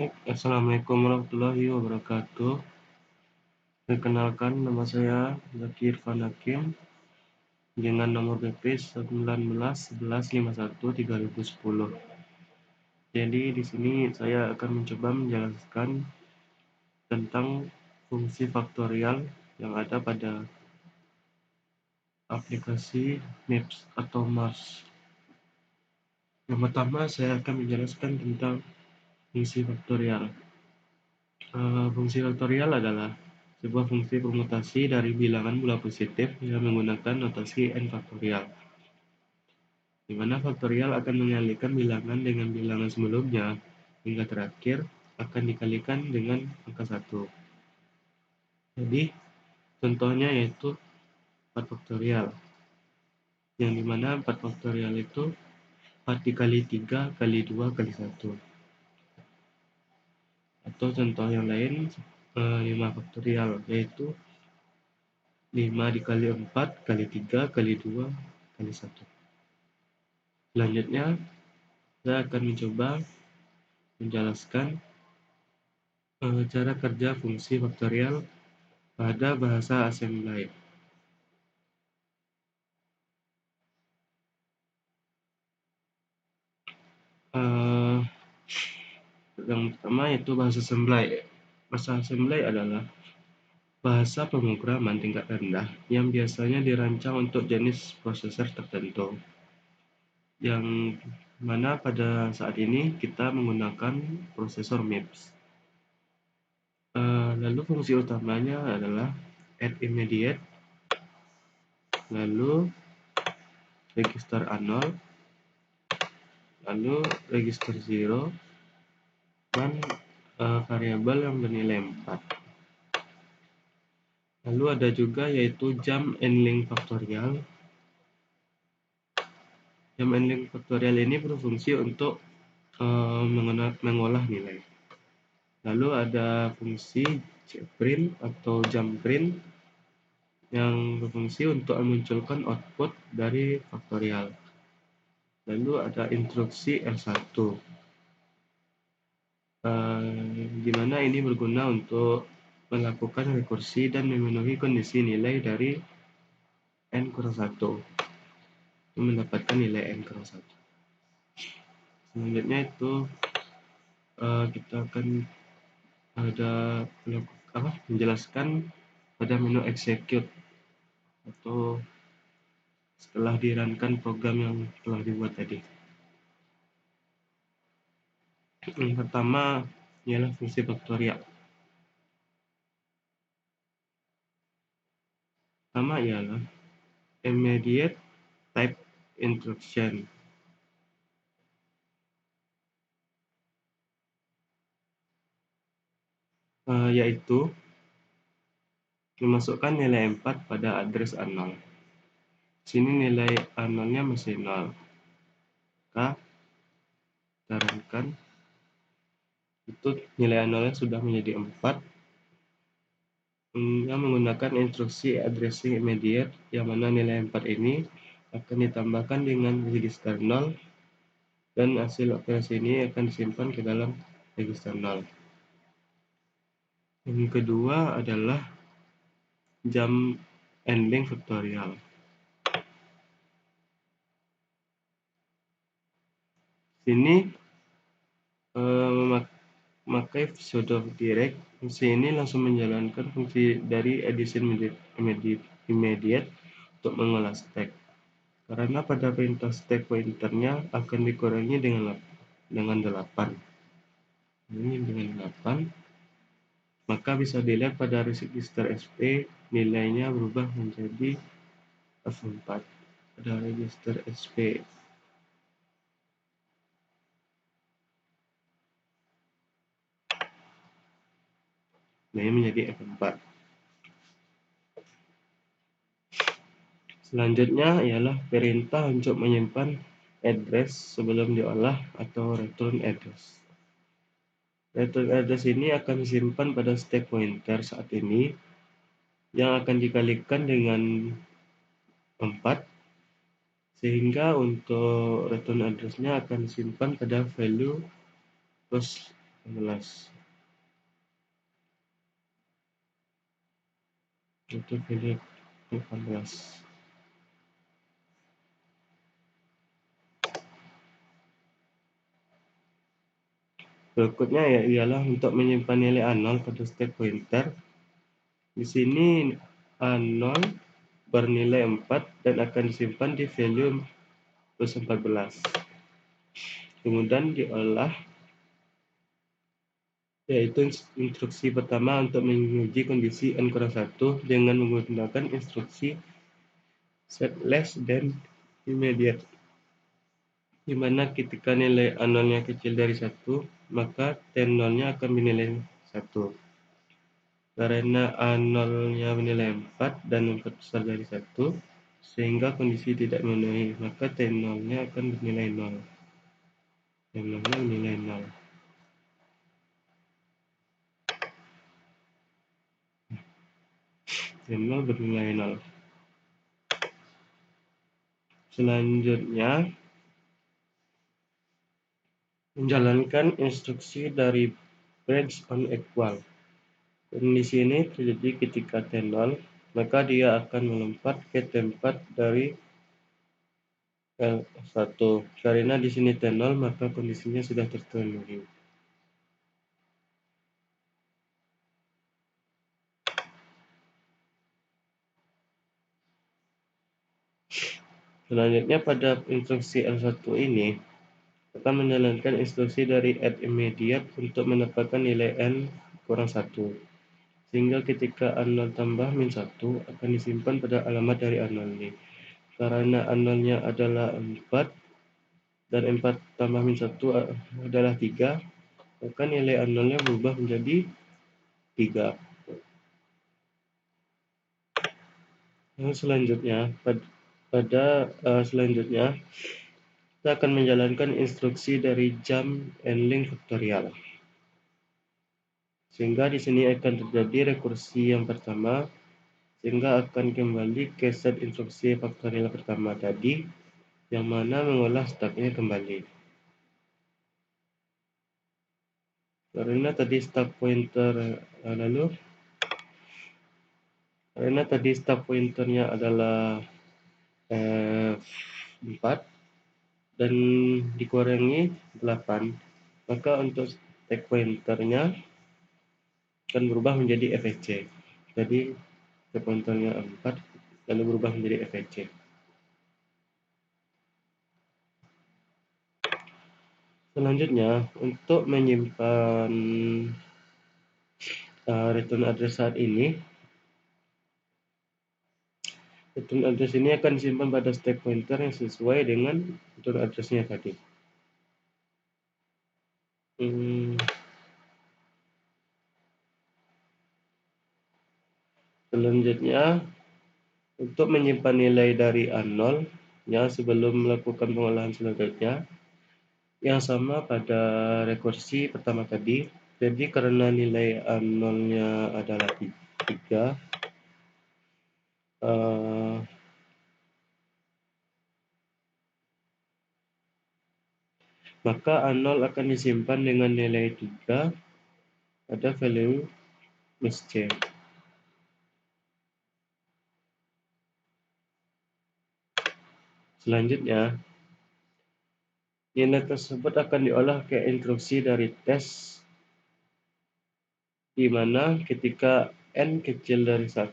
Assalamualaikum warahmatullahi wabarakatuh. Perkenalkan, nama saya Zaki Irfan Hakim dengan nomor BP 1911513010. Jadi di sini saya akan mencoba menjelaskan tentang fungsi faktorial yang ada pada aplikasi Maps atau Mars. Yang pertama, saya akan menjelaskan tentang fungsi faktorial. Fungsi faktorial adalah sebuah fungsi permutasi dari bilangan bulat positif yang menggunakan notasi n faktorial, di mana faktorial akan mengalihkan bilangan dengan bilangan sebelumnya hingga terakhir akan dikalikan dengan angka 1. Jadi, contohnya yaitu 4 faktorial, yang dimana 4 faktorial itu 4 dikali 3 kali 2 kali 1. Atau contoh yang lain 5 faktorial, yaitu 5 dikali 4 kali 3 kali 2 kali 1. Selanjutnya, saya akan mencoba menjelaskan cara kerja fungsi faktorial pada bahasa assembly. Yang pertama yaitu bahasa assembly. Bahasa assembly adalah bahasa pemrograman tingkat rendah yang biasanya dirancang untuk jenis prosesor tertentu, yang mana pada saat ini kita menggunakan prosesor MIPS. Lalu fungsi utamanya adalah add immediate, lalu register 0, lalu register 0, dan variabel yang bernilai 4. Lalu ada juga yaitu jump and link faktorial. Jump and link faktorial ini berfungsi untuk mengolah nilai. Lalu ada fungsi jprint atau jump print yang berfungsi untuk memunculkan output dari faktorial. Lalu ada instruksi L1, di mana ini berguna untuk melakukan rekursi dan memenuhi kondisi nilai dari n-1 untuk mendapatkan nilai n-1. Selanjutnya itu kita akan menjelaskan pada menu execute atau setelah dirunkan program yang telah dibuat tadi. Yang pertama ialah fungsi faktorial. Pertama ialah immediate type instruction. Yaitu memasukkan nilai 4 pada address A0. Sini nilai A0-nya masih 0. Maka kita runkan, itu nilai A0-nya sudah menjadi 4 yang menggunakan instruksi addressing immediate, yang mana nilai 4 ini akan ditambahkan dengan register 0 dan hasil operasi ini akan disimpan ke dalam register 0. Yang kedua adalah jump and link faktorial. Sini memakai pseudo direct. Fungsi ini langsung menjalankan fungsi dari addition immediate untuk mengolah stack. Karena pada perintah stack pointernya akan dikurangi dengan 8. Ini dengan 8, maka bisa dilihat pada register SP nilainya berubah menjadi F4 pada register SP. Nah, ini menjadi F4. Selanjutnya ialah perintah untuk menyimpan address sebelum diolah atau return address. Return address ini akan disimpan pada stack pointer saat ini yang akan dikalikan dengan 4, sehingga untuk return address-nya akan disimpan pada value plus 18. Itu pilih 18. Berikutnya ialah untuk menyimpan nilai A0 pada stack pointer. Di sini A0 bernilai 4 dan akan disimpan di value plus 14. Kemudian diolah, yaitu instruksi pertama untuk menguji kondisi n kurang 1 dengan menggunakan instruksi set less than immediate, di mana ketika nilai A0-nya kecil dari 1, maka T0-nya akan bernilai 1. Karena A0-nya bernilai 4 dan 4 besar dari 1, sehingga kondisi tidak memenuhi, maka T0-nya akan bernilai 0. T0-nya bernilai 0. T0 bernilai 0. Selanjutnya, menjalankan instruksi dari branch on equal. Kondisi ini terjadi ketika T0, maka dia akan melompat ke tempat dari L1. Karena di sini T0, maka kondisinya sudah terpenuhi. Selanjutnya, pada instruksi L1 ini akan menjalankan instruksi dari add immediate untuk mendapatkan nilai n kurang 1. Sehingga ketika A0 tambah min 1 akan disimpan pada alamat dari A0 ini. Karena A0-nya adalah 4 dan 4 tambah min 1 adalah 3, maka nilai A0-nya berubah menjadi 3. Yang selanjutnya, selanjutnya kita akan menjalankan instruksi dari jump and link faktorial. Sehingga di sini akan terjadi rekursi yang pertama, sehingga akan kembali ke set instruksi faktorial pertama tadi, yang mana mengolah stacknya kembali. Karena tadi stack pointernya adalah 4 dan dikurangi 8, maka untuk stack pointernya akan berubah menjadi fsc. Jadi stack pointernya 4 lalu berubah menjadi fsc. Selanjutnya, untuk menyimpan return address saat ini, return address ini akan disimpan pada stack pointer yang sesuai dengan return address-nya tadi. Selanjutnya, untuk menyimpan nilai dari A0 nya sebelum melakukan pengolahan selanjutnya, yang sama pada rekursi pertama tadi. Jadi karena nilai A0-nya adalah 3, maka A0 akan disimpan dengan nilai 3 pada value misc. Selanjutnya, nilai tersebut akan diolah ke instruksi dari tes, di mana ketika n kecil dari 1,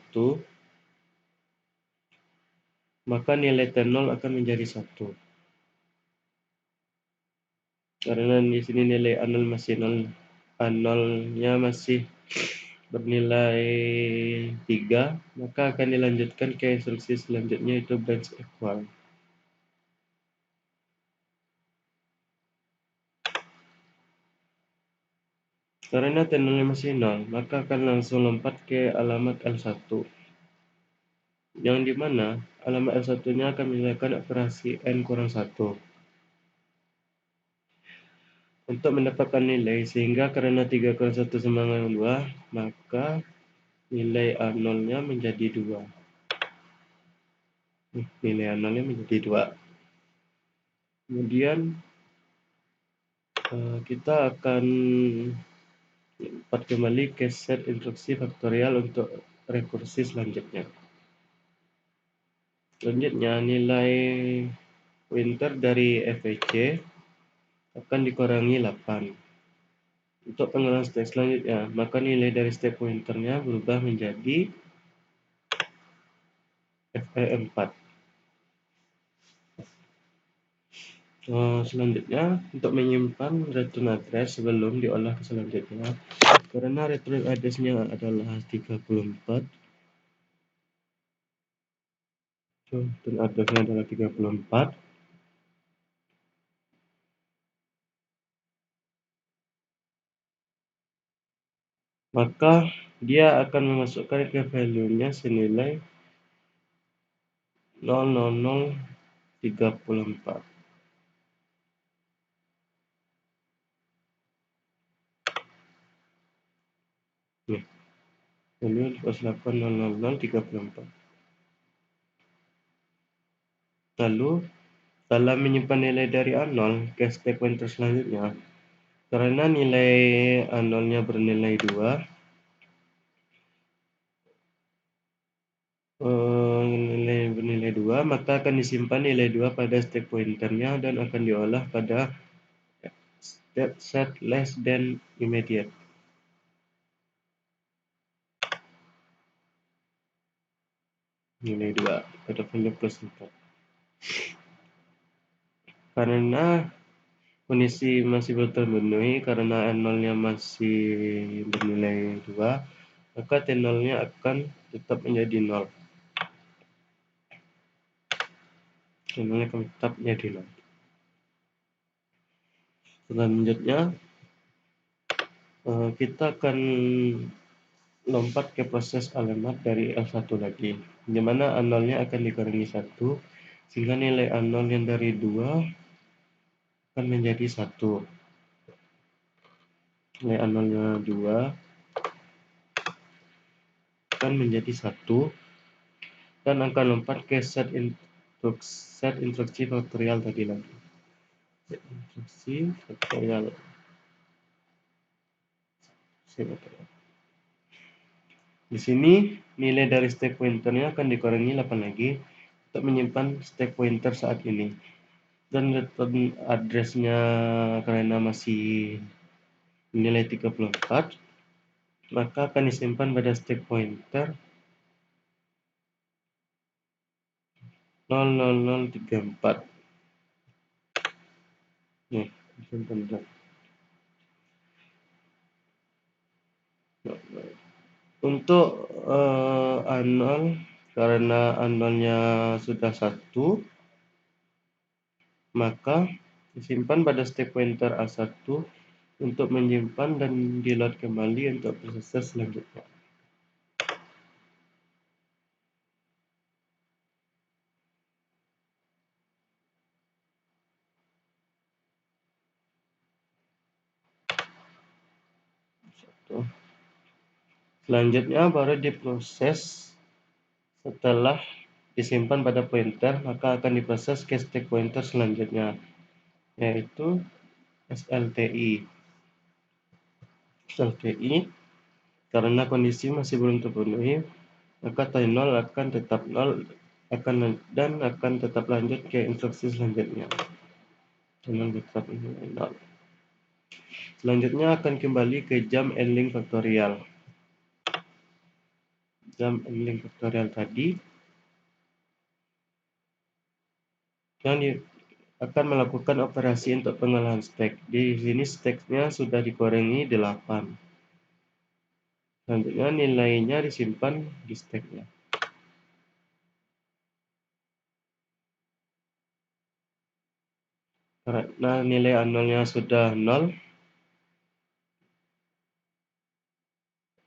maka nilai T0 akan menjadi 1. Karena di sini nilai A0 masih 0, A0-nya masih bernilai 3, maka akan dilanjutkan ke instruksi selanjutnya, yaitu branch equal. Karena T0-nya masih 0, maka akan langsung lompat ke alamat L1, yang dimana alamat L1-nya akan menjalankan operasi n kurang 1 untuk mendapatkan nilai, sehingga karena 3 kurang 1 sama dengan 2, maka nilai A0-nya menjadi 2. Nilai A0-nya menjadi 2. Kemudian kita akan lipat kembali ke set instruksi faktorial untuk rekursi selanjutnya. Selanjutnya, nilai pointer dari FEC akan dikurangi 8. Untuk pengulangan step selanjutnya, maka nilai dari step pointernya berubah menjadi FE4. Selanjutnya, untuk menyimpan return address sebelum diolah ke selanjutnya, karena return address-nya adalah 34, return address-nya adalah 34, maka dia akan memasukkan ke value-nya senilai 00034. Nih, value 0.00034. Lalu, dalam menyimpan nilai dari A0 ke stack pointer selanjutnya, karena nilai A0-nya bernilai 2, nilai bernilai 2, maka akan disimpan nilai 2 pada stack pointernya dan akan diolah pada set less than immediate. Nilai 2 pada value plus 4. Karena kondisi masih belum terpenuhi, karena N0-nya masih bernilai 2, maka T0-nya akan tetap menjadi 0. T0-nya akan tetap menjadi 0. Selanjutnya, kita akan lompat ke proses alamat dari L1 lagi, di mana A0-nya akan dikurangi 1, sehingga nilai A0 yang dari 2 akan menjadi 1. Nilai A0-nya 2 akan menjadi 1, dan akan lompat ke set instruksi faktorial tadi lagi. Set instruksi faktorial. Di sini nilai dari stack pointernya akan dikurangi 8 lagi untuk menyimpan stack pointer saat ini. Dan return address-nya karena masih nilai 34, maka akan disimpan pada stack pointer 00034. Nih, disimpan. Untuk A0, karena A0-nya sudah 1, maka disimpan pada stack pointer A1 untuk menyimpan dan di-load kembali untuk proses selanjutnya. Selanjutnya baru diproses. Setelah disimpan pada pointer, maka akan diproses ke stack pointer selanjutnya, yaitu SLTI. SLTI, karena kondisi masih belum terpenuhi, maka T0 akan tetap 0 dan akan tetap lanjut ke instruksi selanjutnya. T0 tetap 0. Selanjutnya akan kembali ke jump ending faktorial. Jump ending faktorial tadi yang akan melakukan operasi untuk pengolahan stack. Di sini stack-nya sudah dikurangi 8. Selanjutnya nilainya disimpan di stack-nya. Karena nilai A0-nya sudah 0,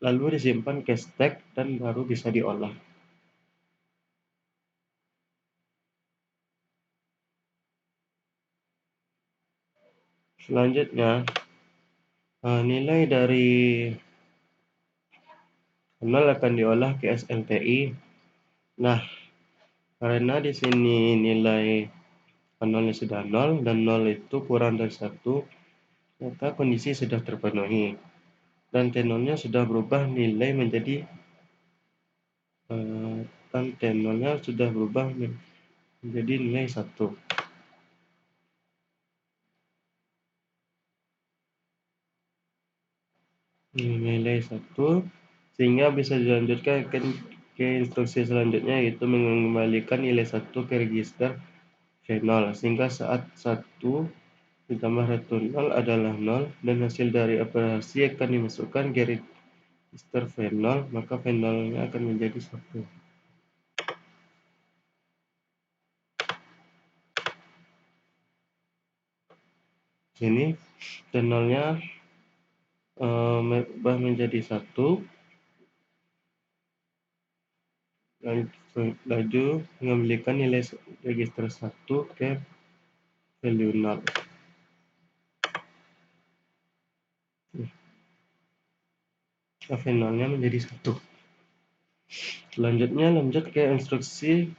lalu disimpan ke stack dan baru bisa diolah. Selanjutnya, nilai dari 0 akan diolah ke SLTI. Nah, karena di sini nilai A0-nya sudah 0 dan 0 itu kurang dari 1, maka kondisi sudah terpenuhi dan T0-nya sudah berubah nilai menjadi dan T0-nya sudah berubah menjadi nilai 1. Nilai 1 sehingga bisa dilanjutkan ke instruksi selanjutnya, yaitu mengembalikan nilai 1 ke register V0 sehingga saat 1 ditambah return 0 adalah 0 dan hasil dari operasi akan dimasukkan ke register V0, maka V0-nya akan menjadi 1. Sini V0-nya berubah menjadi 1, laju mengembalikan nilai register 1 ke value 0. V0-nya menjadi 1. Selanjutnya lanjut ke instruksi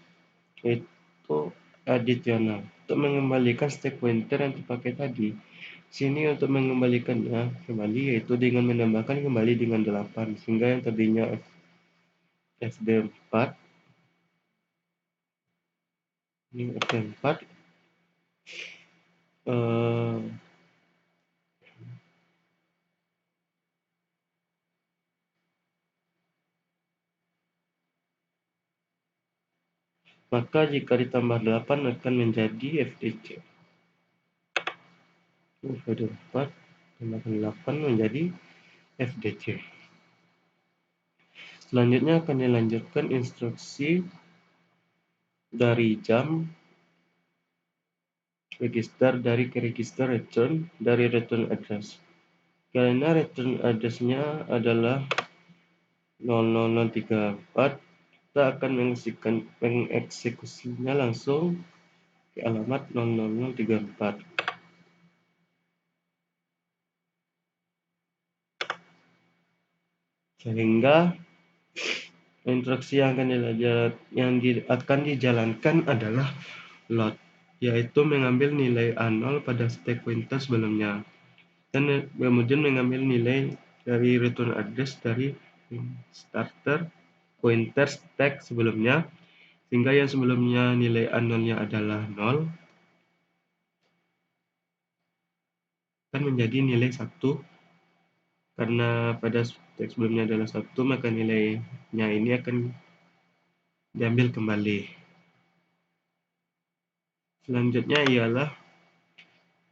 yaitu adisional. Untuk mengembalikan stack pointer yang dipakai tadi, sini untuk mengembalikannya kembali yaitu dengan menambahkan kembali dengan 8 sehingga yang tadinya FD4 ini FD4 maka jika ditambah 8 akan menjadi FDC. FD4 tambahkan 8 menjadi FDC. Selanjutnya akan dilanjutkan instruksi dari jam register dari ke register return dari return address. Karena return address-nya adalah 00034, kita akan mengeksekusinya langsung ke alamat 00034. Sehingga instruksi yang akan dijalankan adalah load, yaitu mengambil nilai A0 pada stack pointer sebelumnya dan kemudian mengambil nilai dari return address dari starter pointer stack sebelumnya, sehingga yang sebelumnya nilai A0-nya adalah 0 kan menjadi nilai 1. Karena pada stack sebelumnya adalah 1, maka nilainya ini akan diambil kembali. Selanjutnya ialah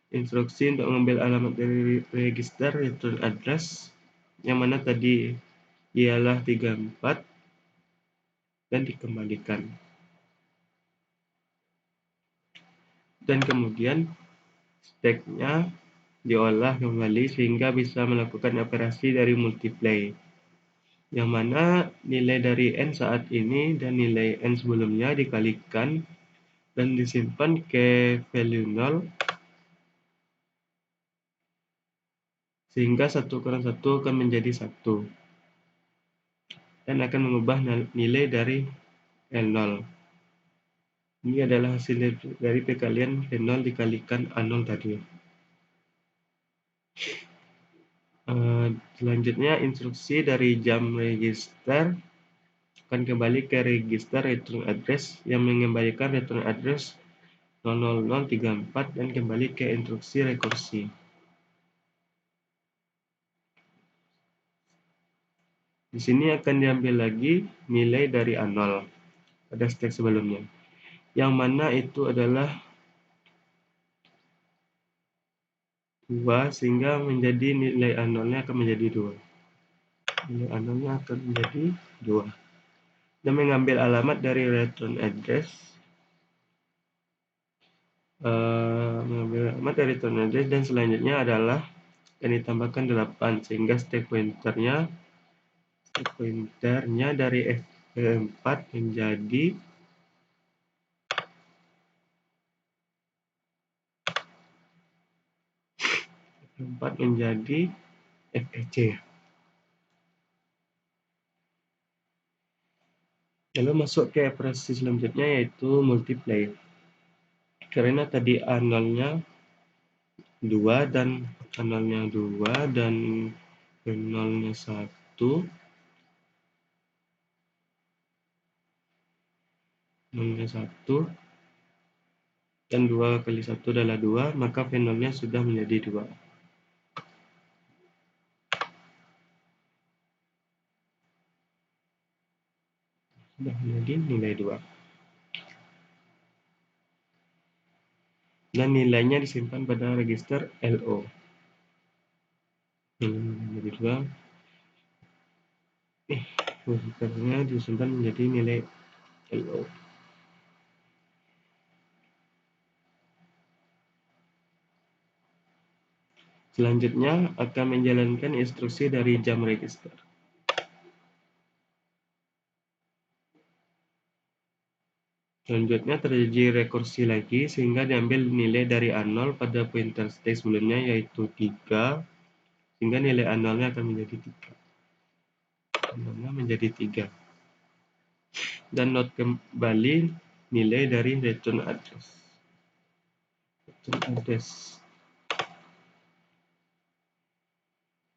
instruksi untuk mengambil alamat dari register return address, yang mana tadi ialah 34 dan dikembalikan. Dan kemudian stack-nya diolah kembali sehingga bisa melakukan operasi dari multiply, yang mana nilai dari n saat ini dan nilai n sebelumnya dikalikan dan disimpan ke value 0 sehingga 1 kurang 1 akan menjadi 1 dan akan mengubah nilai dari L0. Ini adalah hasil dari perkalian V0 dikalikan A0 tadi. Selanjutnya instruksi dari jam register akan kembali ke register return address yang mengembalikan return address 00034 dan kembali ke instruksi rekursi. Di sini akan diambil lagi nilai dari A0 pada stack sebelumnya, yang mana itu adalah 2 sehingga menjadi nilai A0-nya akan menjadi 2. Nilai A0-nya akan menjadi 2. Dan mengambil alamat dari return address dan selanjutnya adalah dan ditambahkan 8 sehingga stack pointernya dari F4 menjadi FEC. Lalu masuk ke operasi selanjutnya yaitu multiply. Karena tadi A0-nya 2 dan nolnya 2 dan nolnya 1, nolnya 1 dan 2 kali 1 adalah 2, maka V0-nya sudah menjadi 2. Sudah menjadi nilai 2. Dan nilainya disimpan pada register LO. Menjadi 2. Registernya disimpan menjadi nilai LO. Selanjutnya akan menjalankan instruksi dari jam register. Selanjutnya terjadi rekursi lagi sehingga diambil nilai dari A0 pada pointer state sebelumnya yaitu 3, sehingga nilai A0-nya akan menjadi 3. A0-nya menjadi 3. Dan load kembali nilai dari return address.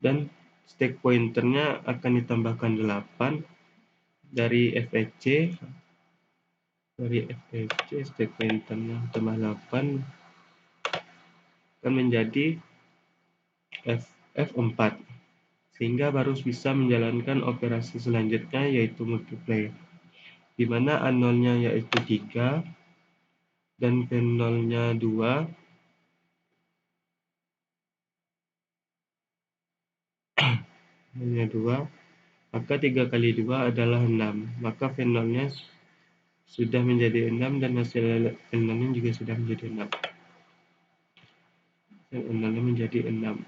Dan stack pointernya akan ditambahkan 8 dari FEC. Dari FEC stack pointernya tambah 8 akan menjadi F4, sehingga baru bisa menjalankan operasi selanjutnya yaitu multiply, di mana A0-nya yaitu 3 dan V0-nya 2, maka 3 kali 2 adalah 6, maka V0-nya sudah menjadi 6 dan hasil V0-nya juga sudah menjadi 6. V0-nya menjadi 6.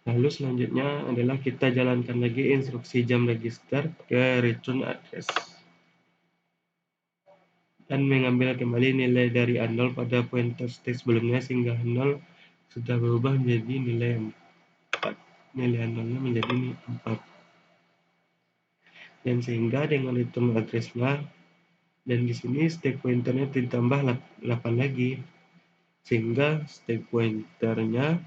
Lalu selanjutnya adalah kita jalankan lagi instruksi jam register ke return address dan mengambil kembali nilai dari A0 pada pointer state sebelumnya sehingga 0 sudah berubah menjadi nilai 4. Nilai A0-nya menjadi 4. Dan sehingga dengan return address-nya, dan di sini stack pointernya ditambah 8 lagi, sehingga stack pointernya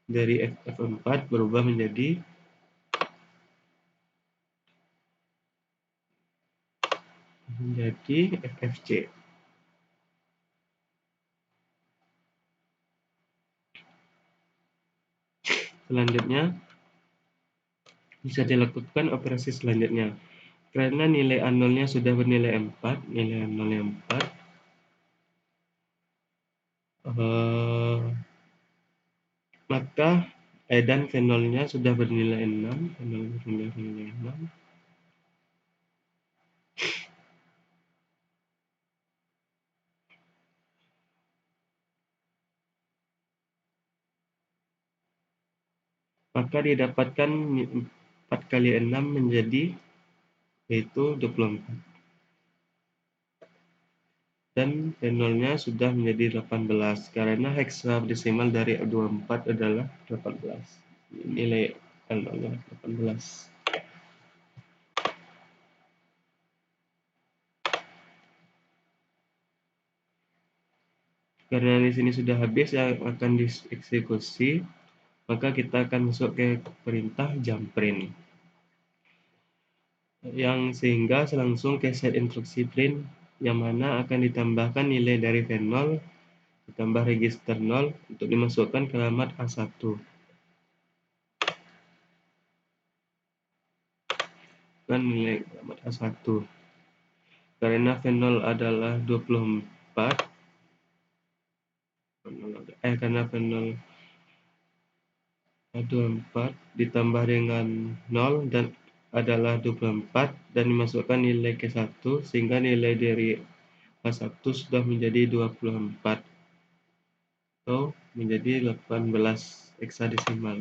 dari F4 berubah menjadi FFC. Selanjutnya bisa dilakukan operasi selanjutnya. Karena nilai A0-nya sudah bernilai 4, nilai A0-nya 4, maka dan V0-nya sudah bernilai 6, V0-nya bernilai 6, maka didapatkan 4 kali 6 menjadi yaitu 24. Dan V0-nya sudah menjadi 18 karena hexadesimal dari 24 adalah 18. Nilai V0-nya 18. Karena di sini sudah habis yang akan dieksekusi, maka kita akan masuk ke perintah jump print, yang sehingga langsung ke set instruksi print, yang mana akan ditambahkan nilai dari V0 ditambah register 0 untuk dimasukkan ke alamat A1. Dan nilai alamat A1 karena V0 adalah 24, karena V0 24 ditambah dengan 0 dan adalah 24 dan dimasukkan nilai ke 1 sehingga nilai dari A1 sudah menjadi 24 atau menjadi 18 hexadesimal.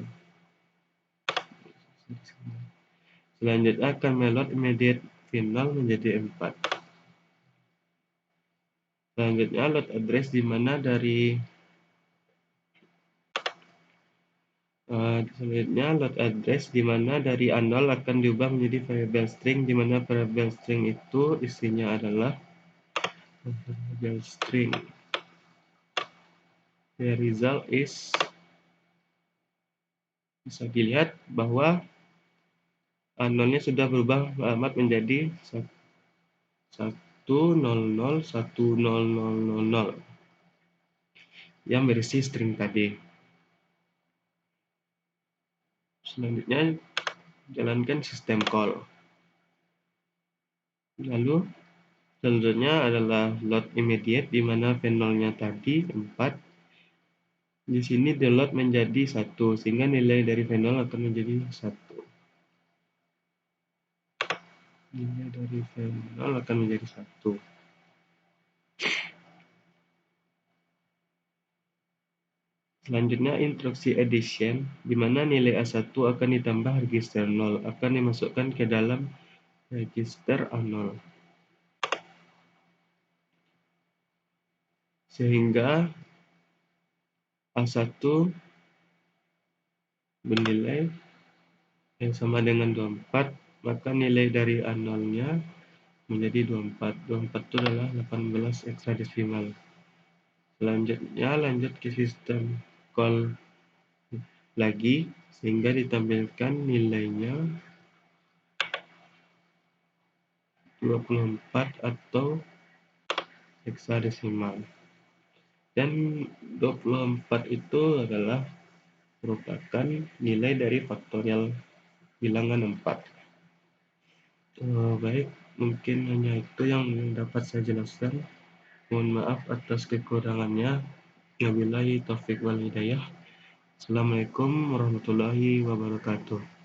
Selanjutnya akan melot immediate final menjadi 4. Selanjutnya load address di mana dari Selanjutnya load address, di mana dari A0 akan diubah menjadi variable string, di mana variable string itu isinya adalah variable string. The result is, bisa dilihat bahwa A0-nya sudah berubah alamat menjadi 1001000 yang berisi string tadi. Selanjutnya jalankan system call. Lalu selanjutnya adalah load immediate, di mana v0-nya tadi 4. Di sini di load menjadi 1, sehingga nilai dari v0 akan menjadi 1. Nilai dari v0 akan menjadi 1. Selanjutnya instruksi addition, di mana nilai A1 akan ditambah register 0, akan dimasukkan ke dalam register A0. Sehingga A1 bernilai yang sama dengan 24, maka nilai dari A0-nya menjadi 24. 24 itu adalah 18 heksadesimal. Selanjutnya lanjut ke sistem call lagi, sehingga ditampilkan nilainya 24 atau heksadesimal. Dan 24 itu adalah merupakan nilai dari faktorial bilangan 4. Baik, mungkin hanya itu yang dapat saya jelaskan. Mohon maaf atas kekurangannya. Wabillahi taufiq wal hidayah. Assalamualaikum warahmatullahi wabarakatuh.